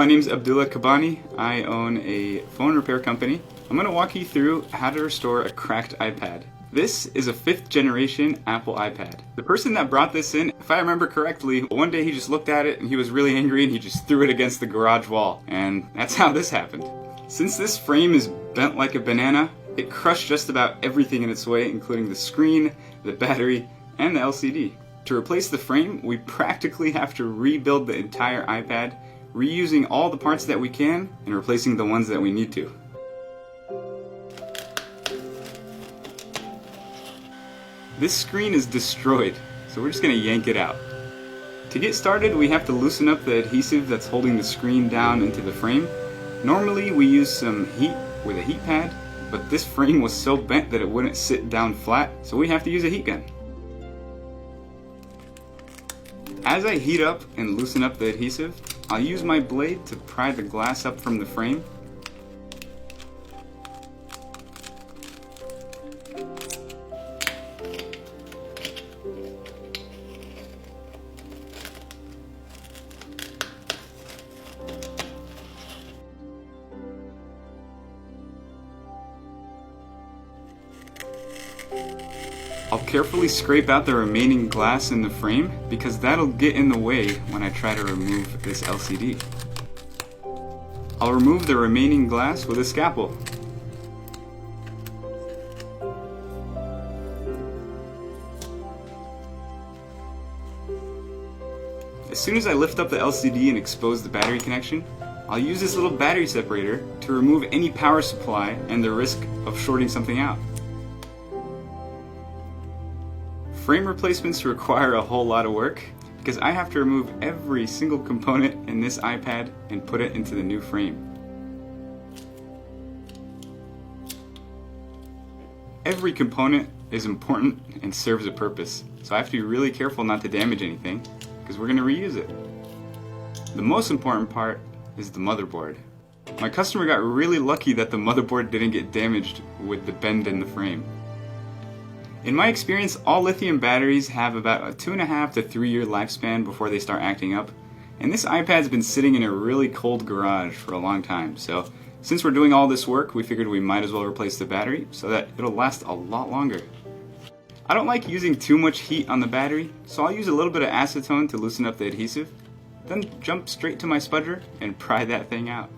My name's Abdullah Kabani. I own a phone repair company. I'm going to walk you through how to restore a cracked iPad. This is a 5th generation Apple iPad. The person that brought this in, if I remember correctly, one day he just looked at it and he was really angry and he just threw it against the garage wall. And that's how this happened. Since this frame is bent like a banana, it crushed just about everything in its way, including the screen, the battery, and the LCD. To replace the frame, we practically have to rebuild the entire iPad, reusing all the parts that we can and replacing the ones that we need to. This screen is destroyed, so we're just going to yank it out. To get started, we have to loosen up the adhesive that's holding the screen down into the frame. Normally we use some heat with a heat pad, but this frame was so bent that it wouldn't sit down flat, so we have to use a heat gun. As I heat up and loosen up the adhesive, I'll use my blade to pry the glass up from the frame. I'll carefully scrape out the remaining glass in the frame because that'll get in the way when I try to remove this LCD. I'll remove the remaining glass with a scalpel. As soon as I lift up the LCD and expose the battery connection, I'll use this little battery separator to remove any power supply and the risk of shorting something out. Frame replacements require a whole lot of work because I have to remove every single component in this iPad and put it into the new frame. Every component is important and serves a purpose, so I have to be really careful not to damage anything because we're going to reuse it. The most important part is the motherboard. My customer got really lucky that the motherboard didn't get damaged with the bend in the frame. In my experience, all lithium batteries have about a 2.5 to 3 year lifespan before they start acting up, and this iPad's been sitting in a really cold garage for a long time, so since we're doing all this work, we figured we might as well replace the battery so that it'll last a lot longer. I don't like using too much heat on the battery, so I'll use a little bit of acetone to loosen up the adhesive, then jump straight to my spudger and pry that thing out.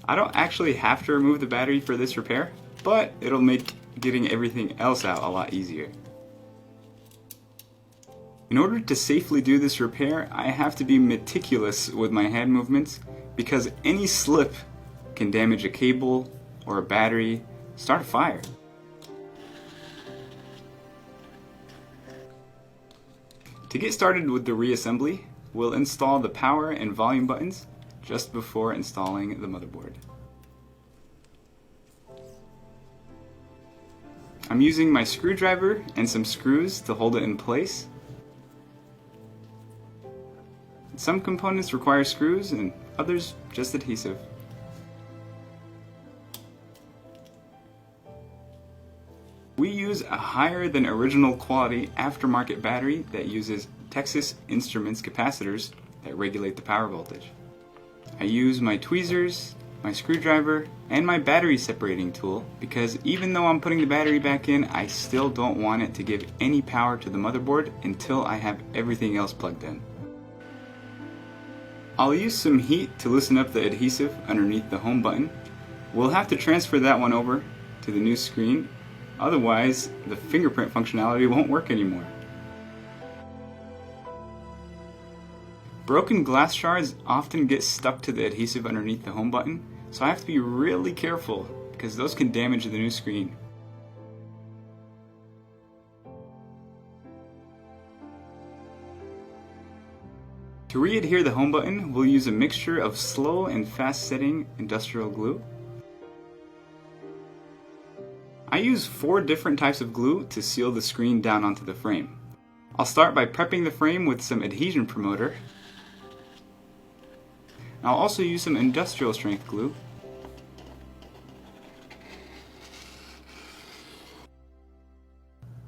I don't actually have to remove the battery for this repair, but it'll make getting everything else out a lot easier. In order to safely do this repair, I have to be meticulous with my hand movements because any slip can damage a cable or a battery, start a fire. To get started with the reassembly, we'll install the power and volume buttons just before installing the motherboard. I'm using my screwdriver and some screws to hold it in place. Some components require screws and others just adhesive. We use a higher than original quality aftermarket battery that uses Texas Instruments capacitors that regulate the power voltage. I use my tweezers, my screwdriver, and my battery separating tool because even though I'm putting the battery back in, I still don't want it to give any power to the motherboard until I have everything else plugged in. I'll use some heat to loosen up the adhesive underneath the home button. We'll have to transfer that one over to the new screen, otherwise the fingerprint functionality won't work anymore. Broken glass shards often get stuck to the adhesive underneath the home button, so I have to be really careful because those can damage the new screen. To re-adhere the home button, we'll use a mixture of slow and fast setting industrial glue. I use 4 different types of glue to seal the screen down onto the frame. I'll start by prepping the frame with some adhesion promoter. I'll also use some industrial strength glue.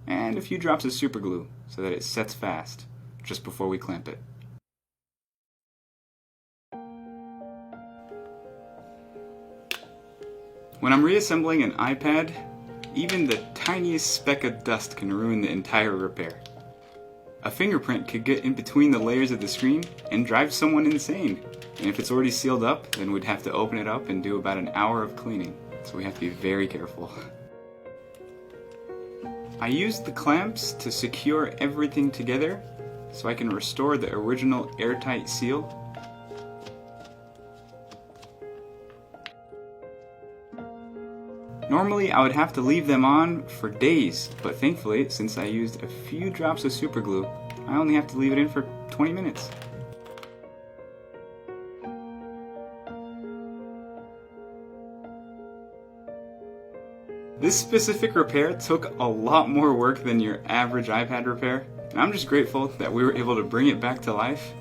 And a few drops of super glue so that it sets fast just before we clamp it. When I'm reassembling an iPad, even the tiniest speck of dust can ruin the entire repair. A fingerprint could get in between the layers of the screen and drive someone insane. And if it's already sealed up, then we'd have to open it up and do about an hour of cleaning. So we have to be very careful. I used the clamps to secure everything together so I can restore the original airtight seal. Normally I would have to leave them on for days, but thankfully, since I used a few drops of super glue, I only have to leave it in for 20 minutes. This specific repair took a lot more work than your average iPad repair, and I'm just grateful that we were able to bring it back to life